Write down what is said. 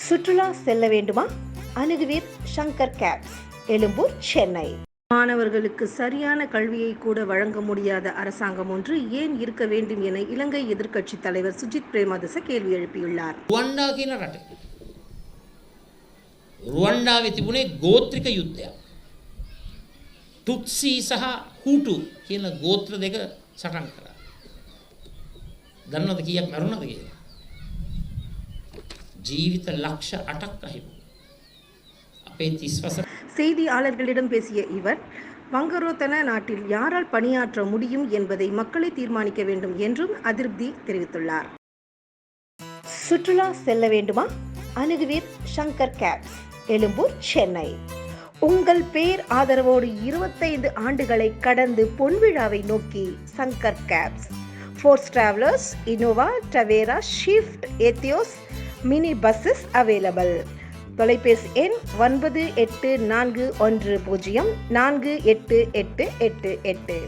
சுற்றுலா செல்ல வேண்டுமா? அணுகுவீர் சங்கர் கேப்ஸ், எழும்பூர், சென்னை. மாணவர்களுக்கு சரியான கல்வியை கூட வழங்க முடியாத அரசாங்கம் ஒன்று ஏன் இருக்க வேண்டும் என இலங்கை எதிர்க்கட்சித் தலைவர் சுஜித் பிரேமதாச கேள்வி எழுப்பியுள்ளார். රුවන්ඩාවේ තිබුණේ ගෝත්‍රික යුද්ධයක්. තුත්සී සහ හූටු කියන ගෝත්‍ර දෙක සටන් කරා. දන්නවද කීයක් මරුණාද කියලා? ජීවිත ලක්ෂ 8ක් අහිමි. අපේ 30 වසර செய்தியாளர்களிடம் பேசிய இவர், வங்கரோத்தன நாட்டில் யாரால் பணியாற்ற முடியும் என்பதை மக்களை தீர்மானிக்க வேண்டும் என்றும் அதிருப்தி தெரிவித்துள்ளார். சுற்றுலா செல்ல வேண்டுமா? அணுகுவீர் சங்கர் கேப்ஸ், எழும்பூர், சென்னை. உங்கள் பேர் ஆதரவோடு 25 ஆண்டுகளை கடந்து பொன்விழாவை நோக்கி Shankar cabs, force travellers, Innova, Tavera, Swift, Etios, mini buses available. தொலைபேசி எண் 9841048888.